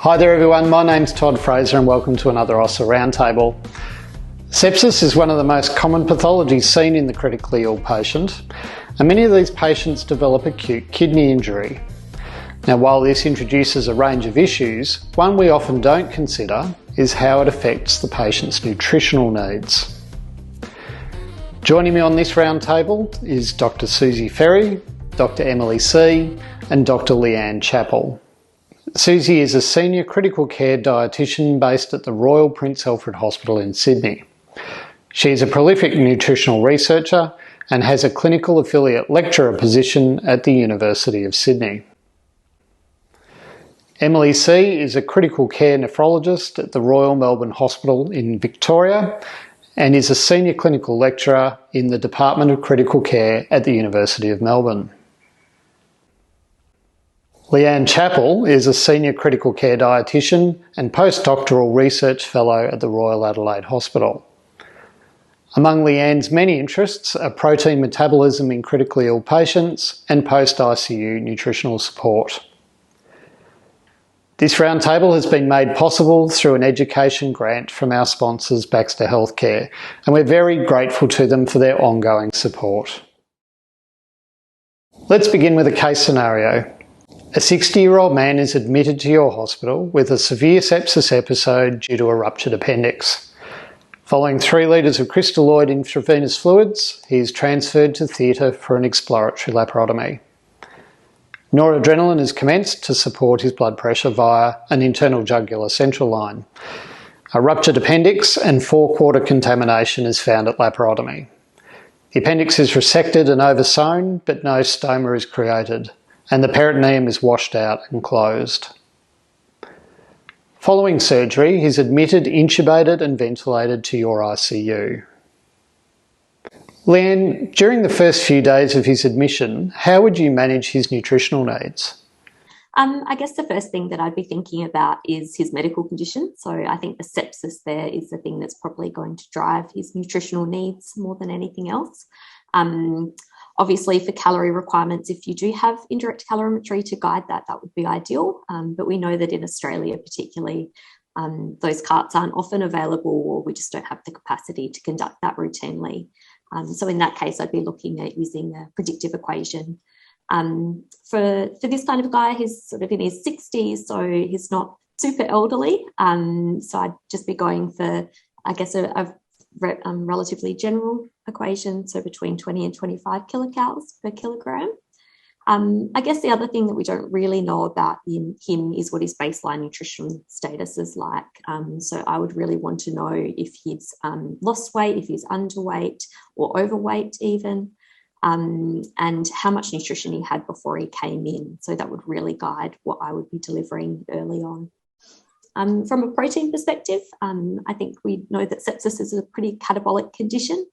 Hi there everyone, my name's Todd Fraser and welcome to another Osler Roundtable. Sepsis is one of the most common pathologies seen in the critically ill patient, and many of these patients develop acute kidney injury. Now, while this introduces a range of issues, one we often don't consider is how it affects the patient's nutritional needs. Joining me on this roundtable is Dr. Suzie Ferrie, Dr. Emily C and Dr. Leanne Chapple. Suzie is a senior critical care dietitian based at the Royal Prince Alfred Hospital in Sydney. She is a prolific nutritional researcher and has a clinical affiliate lecturer position at the University of Sydney. Emily C is a critical care nephrologist at the Royal Melbourne Hospital in Victoria and is a senior clinical lecturer in the Department of Critical Care at the University of Melbourne. Leanne Chapple is a senior critical care dietitian and postdoctoral research fellow at the Royal Adelaide Hospital. Among Leanne's many interests are protein metabolism in critically ill patients and post-ICU nutritional support. This roundtable has been made possible through an education grant from our sponsors Baxter Healthcare, and we're very grateful to them for their ongoing support. Let's begin with a case scenario. A 60-year-old man is admitted to your hospital with a severe sepsis episode due to a ruptured appendix. Following 3 litres of crystalloid intravenous fluids, he is transferred to theatre for an exploratory laparotomy. Noradrenaline is commenced to support his blood pressure via an internal jugular central line. A ruptured appendix and forequarter contamination is found at laparotomy. The appendix is resected and oversewn, but no stoma is created, and the peritoneum is washed out and closed. Following surgery, he's admitted, intubated and ventilated to your ICU. Leanne, during the first few days of his admission, how would you manage his nutritional needs? I guess the first thing that I'd be thinking about is his medical condition. So I think the sepsis there is the thing that's probably going to drive his nutritional needs more than anything else. Obviously, for calorie requirements, if you do have indirect calorimetry to guide that, that would be ideal. But we know that in Australia particularly, those carts aren't often available, or we just don't have the capacity to conduct that routinely. So in that case, I'd be looking at using a predictive equation. For this kind of guy, he's sort of in his 60s, so he's not super elderly. So I'd just be going for, I guess, a relatively general equation, so between 20 and 25 kilocalories per kilogram. I guess the other thing that we don't really know about in him is what his baseline nutrition status is like. So I would really want to know if he's lost weight, if he's underweight or overweight even, and how much nutrition he had before he came in. So that would really guide what I would be delivering early on. From a protein perspective, I think we know that sepsis is a pretty catabolic condition.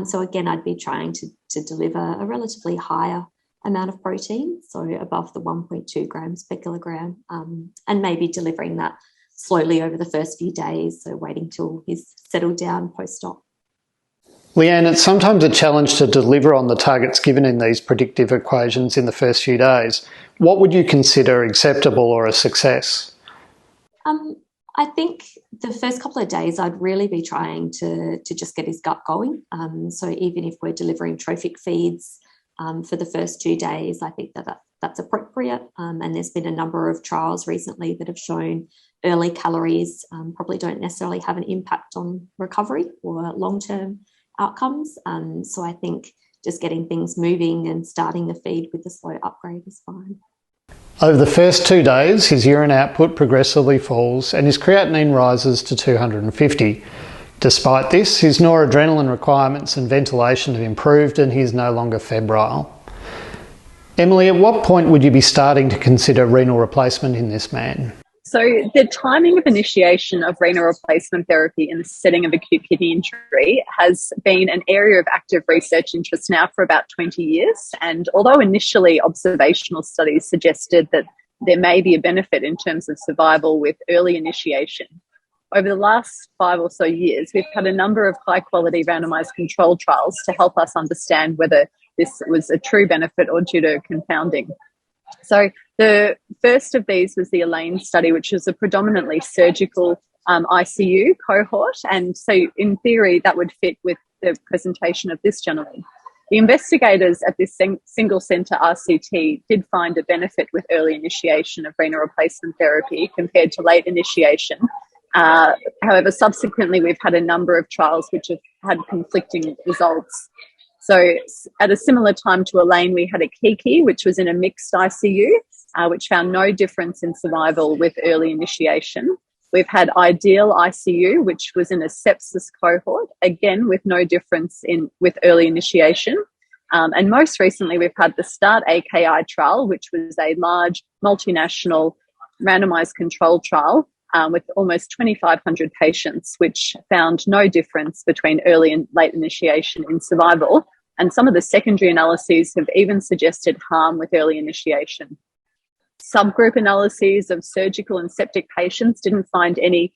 So again, I'd be trying to deliver a relatively higher amount of protein, so above the 1.2 grams per kilogram, and maybe delivering that slowly over the first few days, so waiting till he's settled down post-op. Leanne, it's sometimes a challenge to deliver on the targets given in these predictive equations in the first few days. What would you consider acceptable or a success? I think the first couple of days I'd really be trying to just get his gut going. So even if we're delivering trophic feeds for the first 2 days, I think that's appropriate. And there's been a number of trials recently that have shown early calories probably don't necessarily have an impact on recovery or long-term outcomes. So I think just getting things moving and starting the feed with the slow upgrade is fine. Over the first 2 days, his urine output progressively falls and his creatinine rises to 250. Despite this, his noradrenaline requirements and ventilation have improved and he is no longer febrile. Emily, at what point would you be starting to consider renal replacement in this man? So the timing of initiation of renal replacement therapy in the setting of acute kidney injury has been an area of active research interest now for about 20 years. And although initially observational studies suggested that there may be a benefit in terms of survival with early initiation, over the last 5 or so years, we've had a number of high-quality randomised controlled trials to help us understand whether this was a true benefit or due to confounding. So the first of these was the Elaine study, which was a predominantly surgical ICU cohort. And so in theory, that would fit with the presentation of this gentleman. The investigators at this single centre RCT did find a benefit with early initiation of renal replacement therapy compared to late initiation. However, subsequently, we've had a number of trials which have had conflicting results. So at a similar time to Elaine, we had a Kiki, which was in a mixed ICU, which found no difference in survival with early initiation. We've had Ideal ICU, which was in a sepsis cohort, again, with no difference with early initiation. And most recently, we've had the START AKI trial, which was a large multinational randomized control trial with almost 2,500 patients, which found no difference between early and late initiation in survival. And some of the secondary analyses have even suggested harm with early initiation. Subgroup analyses of surgical and septic patients didn't find any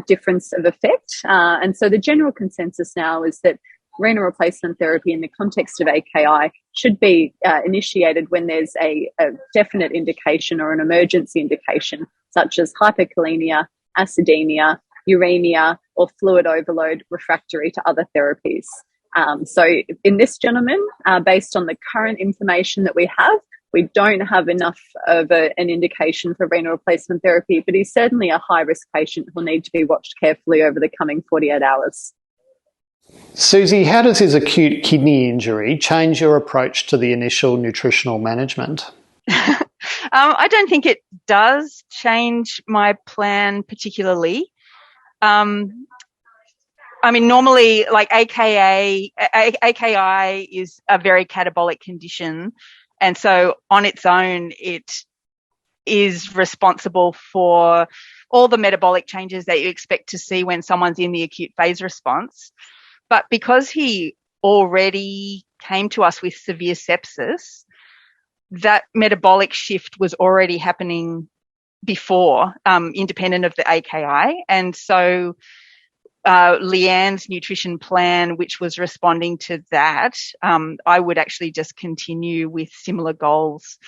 difference of effect. And so the general consensus now is that renal replacement therapy in the context of AKI should be initiated when there's a definite indication or an emergency indication, such as hyperkalemia, acidemia, uremia, or fluid overload refractory to other therapies. So in this gentleman, based on the current information that we have, we don't have enough of an indication for renal replacement therapy, but he's certainly a high-risk patient who'll need to be watched carefully over the coming 48 hours. Suzie, how does his acute kidney injury change your approach to the initial nutritional management? I don't think it does change my plan particularly. I mean, normally, like AKI is a very catabolic condition. And so on its own, it is responsible for all the metabolic changes that you expect to see when someone's in the acute phase response. But because he already came to us with severe sepsis, that metabolic shift was already happening before, independent of the AKI. And so Leanne's nutrition plan, which was responding to that, I would actually just continue with similar goals.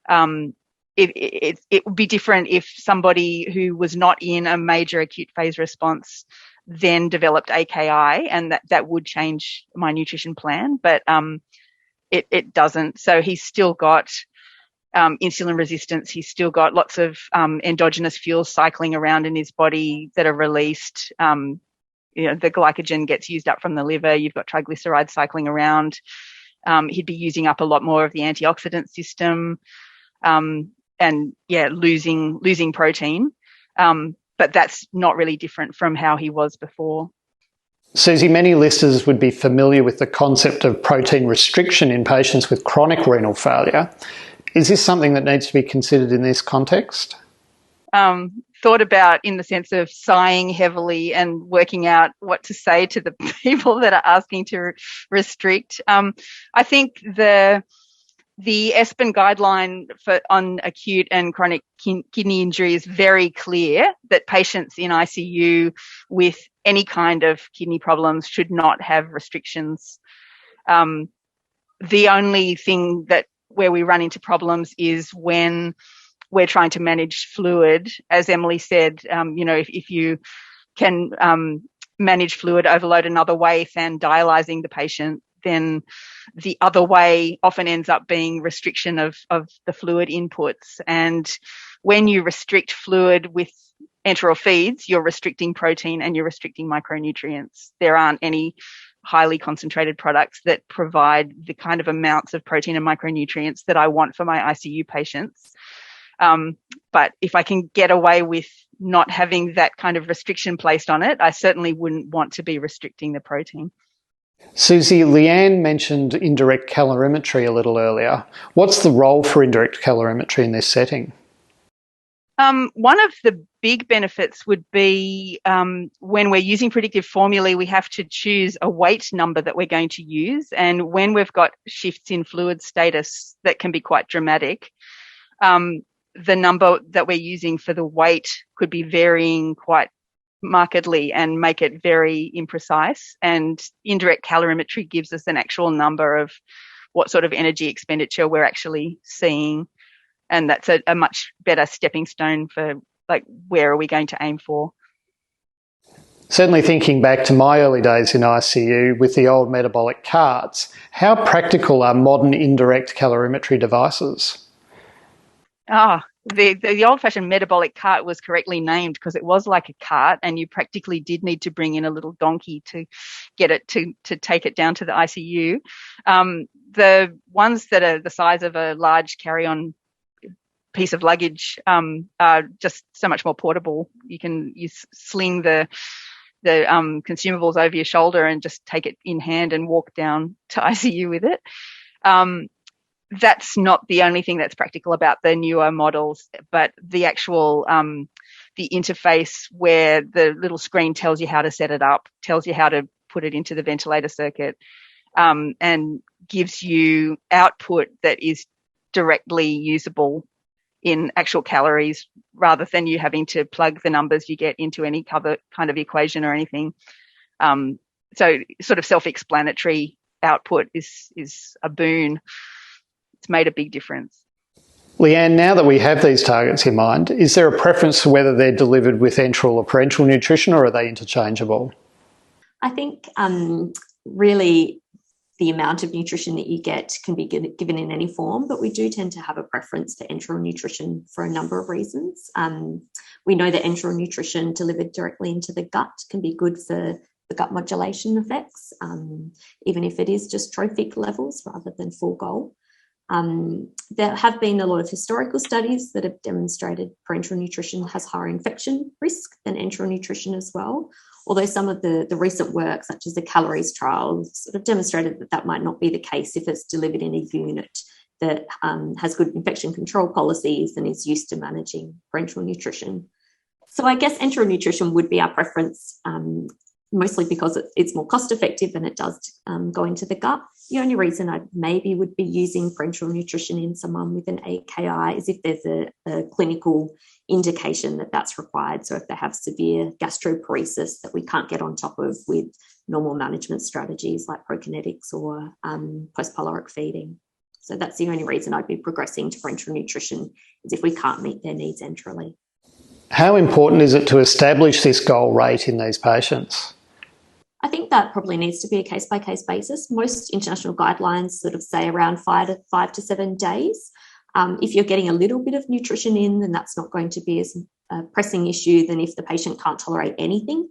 It would be different if somebody who was not in a major acute phase response then developed AKI, and that would change my nutrition plan, but it doesn't. So he's still got insulin resistance. He's still got lots of endogenous fuels cycling around in his body that are released. The glycogen gets used up from the liver. You've got triglycerides cycling around. He'd be using up a lot more of the antioxidant system, losing protein. But that's not really different from how he was before. Suzie, many listeners would be familiar with the concept of protein restriction in patients with chronic renal failure. Is this something that needs to be considered in this context? Thought about in the sense of sighing heavily and working out what to say to the people that are asking to restrict. I think the ESPEN guideline on acute and chronic kidney injury is very clear that patients in ICU with any kind of kidney problems should not have restrictions. The only thing where we run into problems is when we're trying to manage fluid. As Emily said, if you can manage fluid overload another way than dialyzing the patient, then the other way often ends up being restriction of the fluid inputs. And when you restrict fluid with enteral feeds, you're restricting protein and you're restricting micronutrients. There aren't any highly concentrated products that provide the kind of amounts of protein and micronutrients that I want for my ICU patients. But if I can get away with not having that kind of restriction placed on it, I certainly wouldn't want to be restricting the protein. Suzie, Leanne mentioned indirect calorimetry a little earlier. What's the role for indirect calorimetry in this setting? One of the big benefits would be when we're using predictive formulae, we have to choose a weight number that we're going to use. And when we've got shifts in fluid status that can be quite dramatic, the number that we're using for the weight could be varying quite markedly and make it very imprecise. And indirect calorimetry gives us an actual number of what sort of energy expenditure we're actually seeing. And that's a much better stepping stone for, like, where are we going to aim for? Certainly thinking back to my early days in ICU with the old metabolic carts, how practical are modern indirect calorimetry devices? The old-fashioned metabolic cart was correctly named because it was like a cart, and you practically did need to bring in a little donkey to get it to take it down to the ICU. The ones that are the size of a large carry-on piece of luggage are just so much more portable. You sling the consumables over your shoulder and just take it in hand and walk down to ICU with it. That's not the only thing that's practical about the newer models, but the actual the interface where the little screen tells you how to set it up, tells you how to put it into the ventilator circuit, and gives you output that is directly usable in actual calories, rather than you having to plug the numbers you get into any kind of equation or anything. So sort of self-explanatory output is a boon. It's made a big difference. Leanne, now that we have these targets in mind, is there a preference for whether they're delivered with enteral or parenteral nutrition, or are they interchangeable? I think really the amount of nutrition that you get can be given in any form, but we do tend to have a preference for enteral nutrition for a number of reasons. We know that enteral nutrition delivered directly into the gut can be good for the gut modulation effects, even if it is just trophic levels rather than full goal. There have been a lot of historical studies that have demonstrated parenteral nutrition has higher infection risk than enteral nutrition as well, although some of the recent work, such as the calories trial, sort of demonstrated that might not be the case if it's delivered in a unit that has good infection control policies and is used to managing parenteral nutrition. So I guess enteral nutrition would be our preference, mostly because it's more cost effective and it does go into the gut. The only reason I maybe would be using parenteral nutrition in someone with an AKI is if there's a clinical indication that that's required. So if they have severe gastroparesis that we can't get on top of with normal management strategies like prokinetics or post-caloric feeding. So that's the only reason I'd be progressing to parenteral nutrition, is if we can't meet their needs enterally. How important is it to establish this goal rate in these patients? I think that probably needs to be a case-by-case basis. Most international guidelines sort of say around 5 to 7 days. If you're getting a little bit of nutrition in, then that's not going to be as a pressing issue than if the patient can't tolerate anything.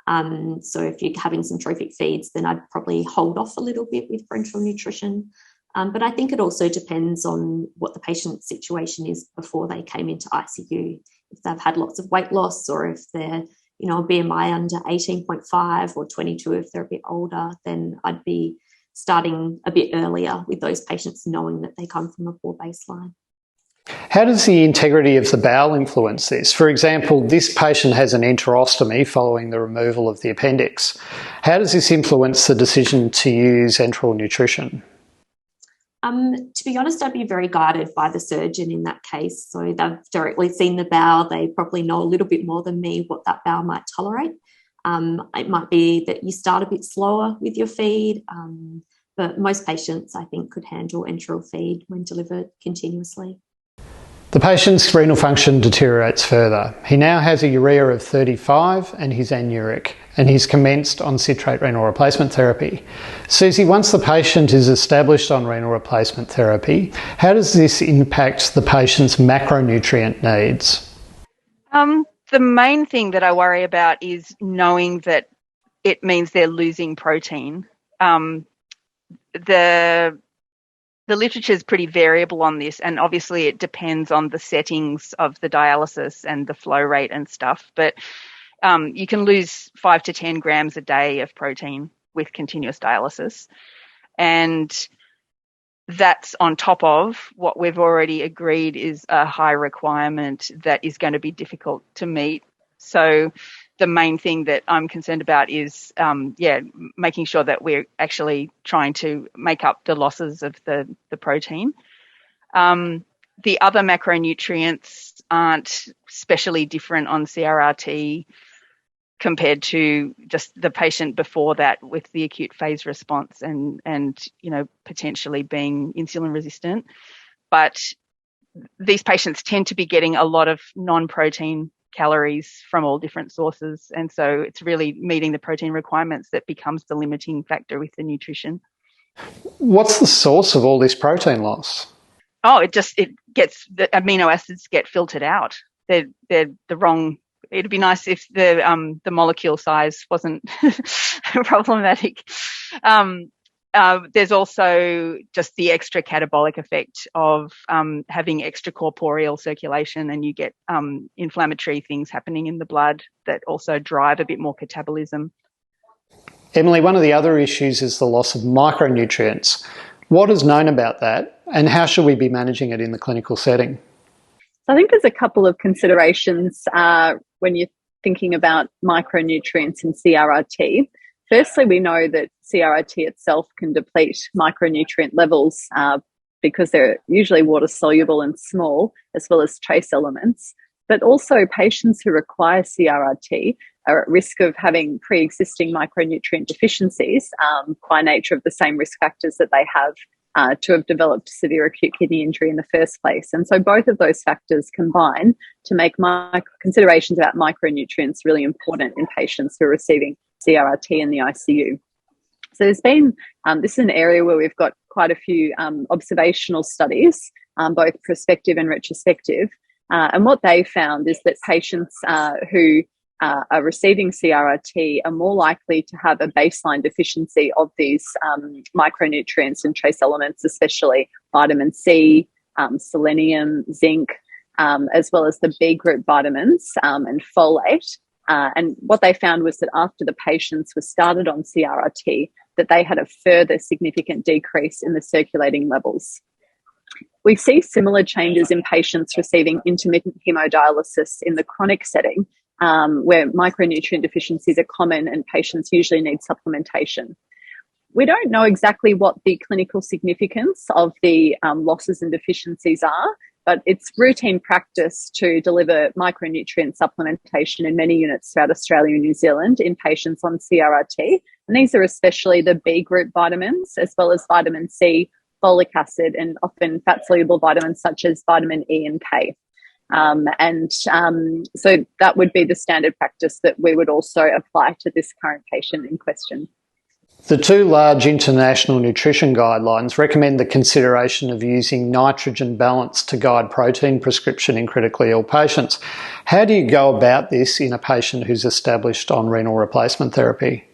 So if you're having some trophic feeds, then I'd probably hold off a little bit with parenteral nutrition. But I think it also depends on what the patient's situation is before they came into ICU. If they've had lots of weight loss, or if they're a BMI under 18.5 or 22 if they're a bit older, then I'd be starting a bit earlier with those patients, knowing that they come from a poor baseline. How does the integrity of the bowel influence this? For example, this patient has an enterostomy following the removal of the appendix. How does this influence the decision to use enteral nutrition? To be honest, I'd be very guided by the surgeon in that case. So they've directly seen the bowel. They probably know a little bit more than me what that bowel might tolerate. It might be that you start a bit slower with your feed, but most patients, I think, could handle enteral feed when delivered continuously. The patient's renal function deteriorates further. He now has a urea of 35 and he's anuric, and he's commenced on citrate renal replacement therapy. Suzie, once the patient is established on renal replacement therapy, how does this impact the patient's macronutrient needs? The main thing that I worry about is knowing that it means they're losing protein. The literature is pretty variable on this, and obviously it depends on the settings of the dialysis and the flow rate and stuff. But you can lose 5 to 10 grams a day of protein with continuous dialysis. And that's on top of what we've already agreed is a high requirement that is going to be difficult to meet. So the main thing that I'm concerned about is, making sure that we're actually trying to make up the losses of the protein. The other macronutrients aren't especially different on CRRT compared to just the patient before that with the acute phase response and potentially being insulin resistant. But these patients tend to be getting a lot of non-protein calories from all different sources. And so it's really meeting the protein requirements that becomes the limiting factor with the nutrition. What's the source of all this protein loss? Oh, it gets, the amino acids get filtered out. They're the wrong. It'd be nice if the molecule size wasn't problematic. There's also just the extra catabolic effect of having extracorporeal circulation, and you get inflammatory things happening in the blood that also drive a bit more catabolism. Emily, one of the other issues is the loss of micronutrients. What is known about that, and how should we be managing it in the clinical setting? So I think there's a couple of considerations when you're thinking about micronutrients in CRRT. Firstly, we know that CRRT itself can deplete micronutrient levels because they're usually water soluble and small, as well as trace elements. But also patients who require CRRT are at risk of having pre-existing micronutrient deficiencies by nature of the same risk factors that they have to have developed severe acute kidney injury in the first place. And so both of those factors combine to make considerations about micronutrients really important in patients who are receiving CRRT in the ICU. So there's been, this is an area where we've got quite a few observational studies, both prospective and retrospective. And what they found is that patients who are receiving CRRT are more likely to have a baseline deficiency of these micronutrients and trace elements, especially vitamin C, selenium, zinc, as well as the B group vitamins and folate. And what they found was that after the patients were started on CRRT, that they had a further significant decrease in the circulating levels. We see similar changes in patients receiving intermittent hemodialysis in the chronic setting, where micronutrient deficiencies are common and patients usually need supplementation. We don't know exactly what the clinical significance of the losses and deficiencies are, but it's routine practice to deliver micronutrient supplementation in many units throughout Australia and New Zealand in patients on CRRT. And these are especially the B group vitamins, as well as vitamin C, folic acid, and often fat-soluble vitamins such as vitamin E and K. So that would be the standard practice that we would also apply to this current patient in question. The two large international nutrition guidelines recommend the consideration of using nitrogen balance to guide protein prescription in critically ill patients. How do you go about this in a patient who's established on renal replacement therapy?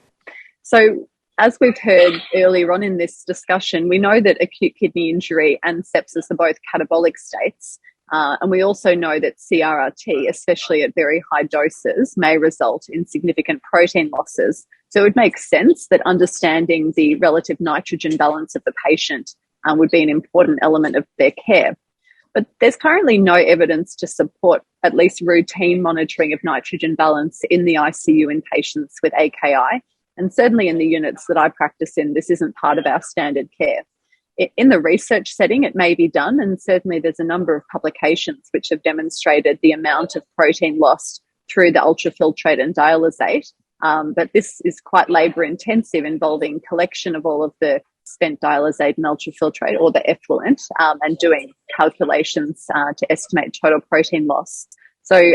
So, as we've heard earlier on in this discussion, we know that acute kidney injury and sepsis are both catabolic states. And we also know that CRRT, especially at very high doses, may result in significant protein losses. So it would make sense that understanding the relative nitrogen balance of the patient would be an important element of their care. But there's currently no evidence to support at least routine monitoring of nitrogen balance in the ICU in patients with AKI. And certainly in the units that I practice in, this isn't part of our standard care. In the research setting, it may be done, and certainly there's a number of publications which have demonstrated the amount of protein lost through the ultrafiltrate and dialysate. But this is quite labour intensive, involving collection of all of the spent dialysate and ultrafiltrate, or the effluent, and doing calculations to estimate total protein loss. So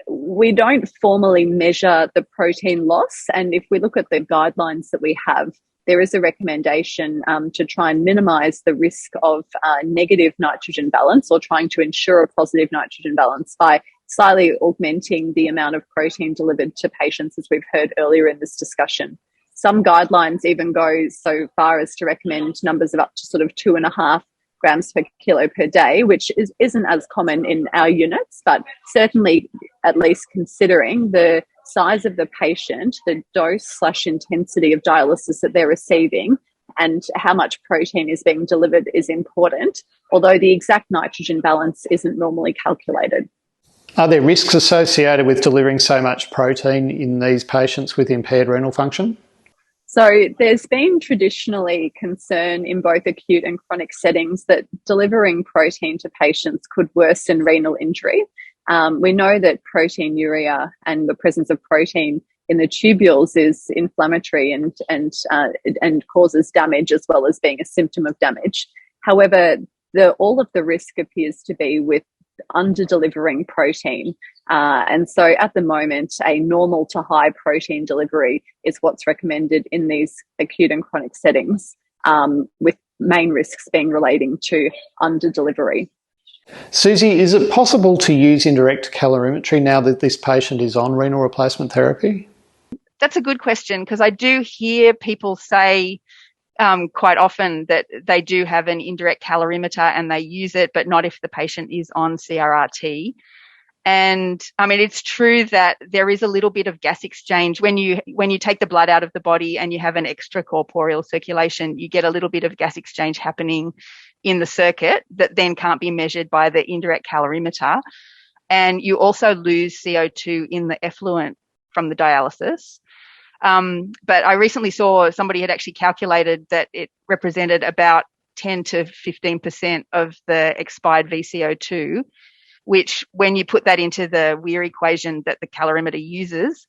we don't formally measure the protein loss, and if we look at the guidelines that we have, there is a recommendation to try and minimise the risk of negative nitrogen balance, or trying to ensure a positive nitrogen balance by slightly augmenting the amount of protein delivered to patients, as we've heard earlier in this discussion. Some guidelines even go so far as to recommend numbers of up to sort of 2.5 grams per kilo per day, which isn't as common in our units, but certainly at least considering the size of the patient, the dose/intensity of dialysis that they're receiving, and how much protein is being delivered is important, although the exact nitrogen balance isn't normally calculated. Are there risks associated with delivering so much protein in these patients with impaired renal function? So there's been traditionally concern in both acute and chronic settings that delivering protein to patients could worsen renal injury. We know that proteinuria and the presence of protein in the tubules is inflammatory and causes damage, as well as being a symptom of damage. However, all of the risk appears to be with under-delivering protein. And so at the moment, a normal to high protein delivery is what's recommended in these acute and chronic settings, with main risks being relating to under-delivery. Suzie, is it possible to use indirect calorimetry now that this patient is on renal replacement therapy? That's a good question, because I do hear people say quite often that they do have an indirect calorimeter and they use it, but not if the patient is on CRRT. And I mean, it's true that there is a little bit of gas exchange when you take the blood out of the body and you have an extracorporeal circulation. You get a little bit of gas exchange happening in the circuit that then can't be measured by the indirect calorimeter. And you also lose CO2 in the effluent from the dialysis. But I recently saw somebody had actually calculated that it represented about 10 to 15% of the expired VCO2, which when you put that into the Weir equation that the calorimeter uses,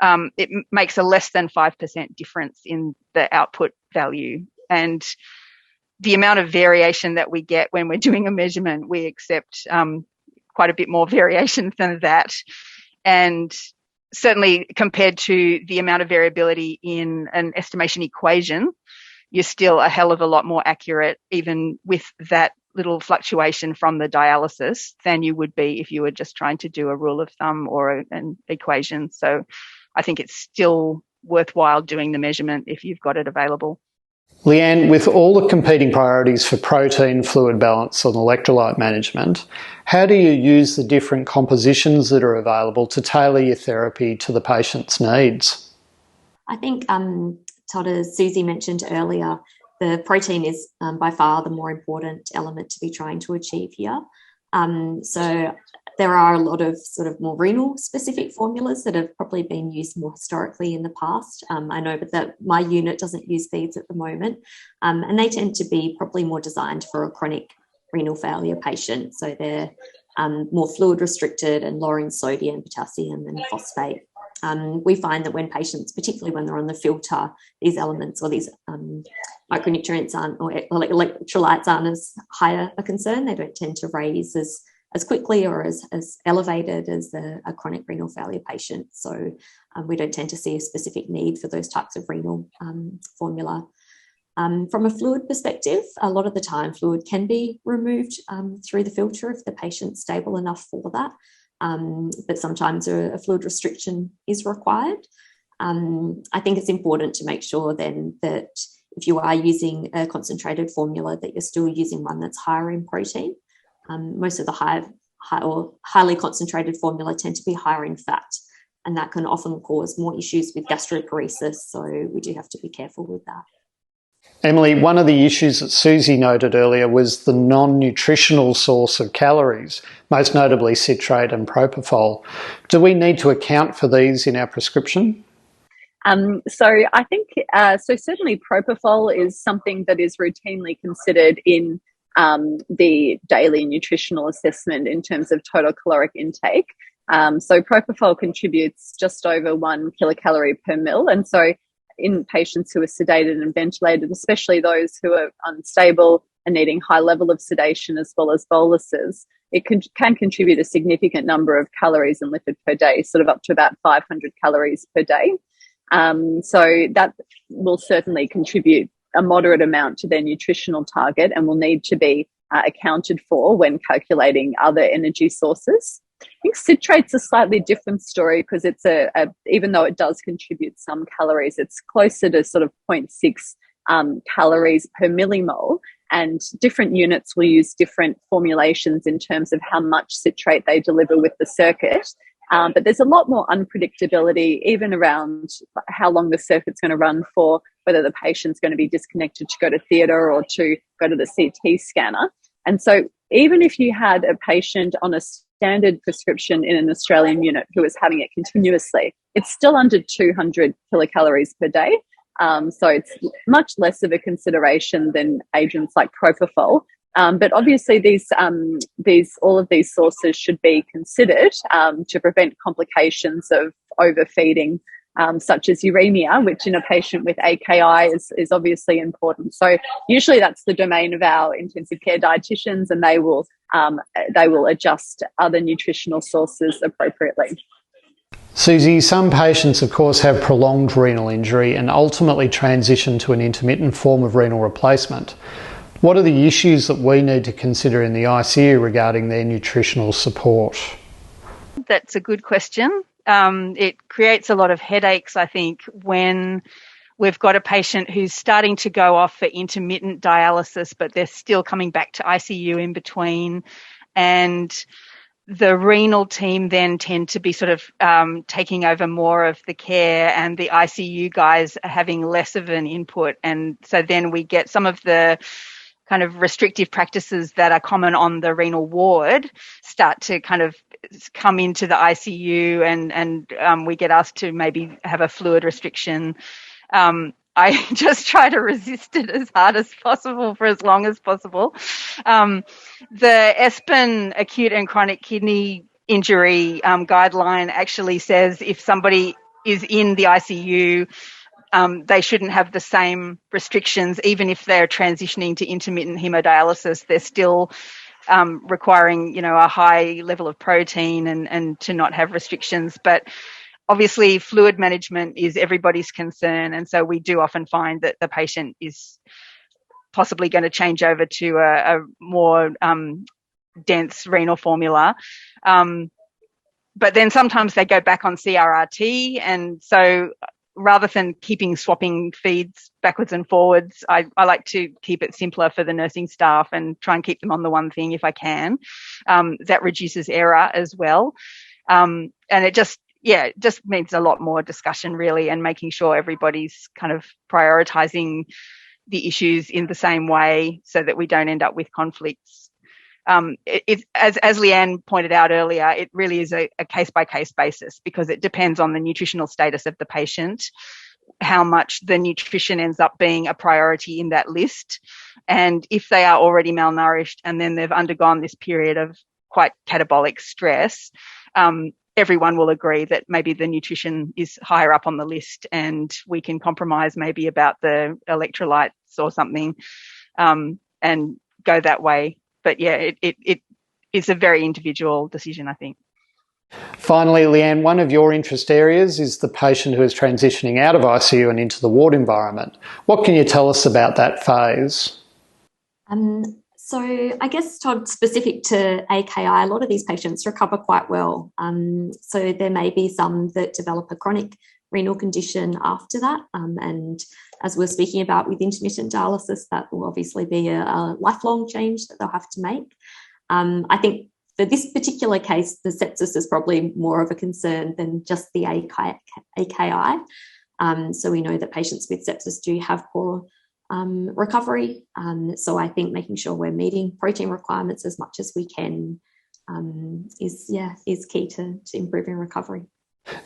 it makes a less than 5% difference in the output value. And the amount of variation that we get when we're doing a measurement, we accept quite a bit more variation than that. And certainly compared to the amount of variability in an estimation equation, you're still a hell of a lot more accurate, even with that little fluctuation from the dialysis, than you would be if you were just trying to do a rule of thumb or an equation. So I think it's still worthwhile doing the measurement if you've got it available. Leanne, with all the competing priorities for protein, fluid balance and electrolyte management, how do you use the different compositions that are available to tailor your therapy to the patient's needs? I think, Todd, as Suzie mentioned earlier, the protein is by far the more important element to be trying to achieve here. So there are a lot of sort of more renal specific formulas that have probably been used more historically in the past. I know that my unit doesn't use these at the moment, and they tend to be probably more designed for a chronic renal failure patient. So they're more fluid restricted and lowering sodium, potassium and phosphate. We find that when patients, particularly when they're on the filter, these elements or these micronutrients aren't, or electrolytes aren't as high a concern. They don't tend to raise as quickly or as elevated as a chronic renal failure patient. So we don't tend to see a specific need for those types of renal formula. From a fluid perspective, a lot of the time fluid can be removed through the filter if the patient's stable enough for that. But sometimes a fluid restriction is required. I think it's important to make sure then that if you are using a concentrated formula, that you're still using one that's higher in protein. Most of the highly concentrated formula tend to be higher in fat, and that can often cause more issues with gastroparesis. So we do have to be careful with that. Emily, one of the issues that Suzie noted earlier was the non-nutritional source of calories, most notably citrate and propofol. Do we need to account for these in our prescription? So I think, so certainly propofol is something that is routinely considered in the daily nutritional assessment in terms of total caloric intake. So propofol contributes just over 1 kilocalorie per mil. And so in patients who are sedated and ventilated, especially those who are unstable and needing high level of sedation as well as boluses, it can contribute a significant number of calories and lipid per day, sort of up to about 500 calories per day. So that will certainly contribute a moderate amount to their nutritional target and will need to be accounted for when calculating other energy sources. I think citrate's a slightly different story because it's even though it does contribute some calories, it's closer to sort of 0.6 calories per millimole, and different units will use different formulations in terms of how much citrate they deliver with the circuit. But there's a lot more unpredictability even around how long the circuit's going to run for, whether the patient's going to be disconnected to go to theatre or to go to the CT scanner. And so even if you had a patient on a standard prescription in an Australian unit who is having it continuously, it's still under 200 kilocalories per day. So it's much less of a consideration than agents like propofol. But obviously all of these sources should be considered to prevent complications of overfeeding such as uremia, which in a patient with AKI is obviously important. So usually that's the domain of our intensive care dietitians, and they will adjust other nutritional sources appropriately. Suzie, some patients of course have prolonged renal injury and ultimately transition to an intermittent form of renal replacement. What are the issues that we need to consider in the ICU regarding their nutritional support? That's a good question. It creates a lot of headaches, I think, when we've got a patient who's starting to go off for intermittent dialysis, but they're still coming back to ICU in between. And the renal team then tend to be sort of taking over more of the care, and the ICU guys are having less of an input. And so then we get some of the kind of restrictive practices that are common on the renal ward start to kind of come into the ICU, and we get asked to maybe have a fluid restriction. I just try to resist it as hard as possible for as long as possible. The ESPEN acute and chronic kidney injury guideline actually says if somebody is in the ICU, they shouldn't have the same restrictions, even if they're transitioning to intermittent hemodialysis. They're still requiring, a high level of protein and to not have restrictions. But obviously, fluid management is everybody's concern, and so we do often find that the patient is possibly going to change over to a more dense renal formula. But then sometimes they go back on CRRT, and so rather than swapping feeds backwards and forwards, I like to keep it simpler for the nursing staff and try and keep them on the one thing if I can. That reduces error as well. And it just means a lot more discussion really, and making sure everybody's kind of prioritizing the issues in the same way so that we don't end up with conflicts. As Leanne pointed out earlier, it really is a case-by-case basis, because it depends on the nutritional status of the patient, how much the nutrition ends up being a priority in that list. And if they are already malnourished and then they've undergone this period of quite catabolic stress, everyone will agree that maybe the nutrition is higher up on the list, and we can compromise maybe about the electrolytes or something, and go that way. But yeah, it is a very individual decision, I think. Finally, Leanne, one of your interest areas is the patient who is transitioning out of ICU and into the ward environment. What can you tell us about that phase? So I guess, Todd, specific to AKI, a lot of these patients recover quite well. So there may be some that develop a chronic renal condition after that. And as we're speaking about with intermittent dialysis, that will obviously be a lifelong change that they'll have to make. I think for this particular case, the sepsis is probably more of a concern than just the AKI. So we know that patients with sepsis do have poor recovery. So I think making sure we're meeting protein requirements as much as we can is key to improving recovery.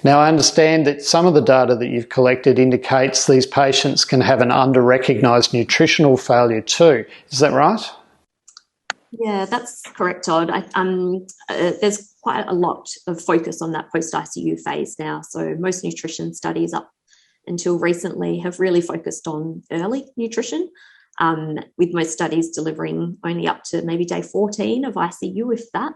Now, I understand that some of the data that you've collected indicates these patients can have an under-recognised nutritional failure too. Is that right? Yeah, that's correct, Todd. There's quite a lot of focus on that post-ICU phase now. So most nutrition studies up until recently have really focused on early nutrition, with most studies delivering only up to maybe day 14 of ICU, if that.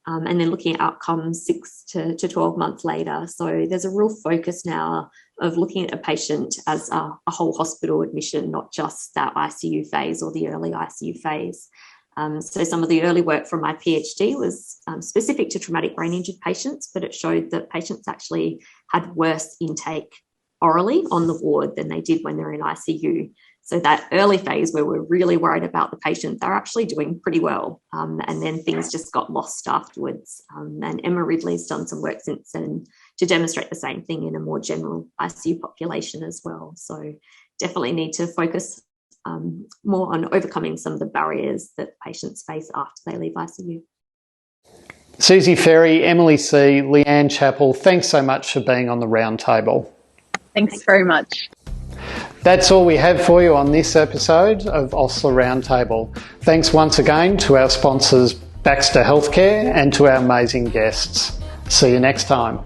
And then looking at outcomes 6 to 12 months later. So there's a real focus now of looking at a patient as a whole hospital admission, not just that ICU phase or the early ICU phase. So some of the early work from my PhD was specific to traumatic brain injured patients, but it showed that patients actually had worse intake orally on the ward than they did when they're in ICU. So that early phase where we're really worried about the patient, they're actually doing pretty well. And then things just got lost afterwards. And Emma Ridley's done some work since then to demonstrate the same thing in a more general ICU population as well. So definitely need to focus more on overcoming some of the barriers that patients face after they leave ICU. Suzie Ferrie, Emily C., Leanne Chapple, thanks so much for being on the roundtable. Thanks very much. That's all we have for you on this episode of Osler Roundtable. Thanks once again to our sponsors Baxter Healthcare and to our amazing guests. See you next time.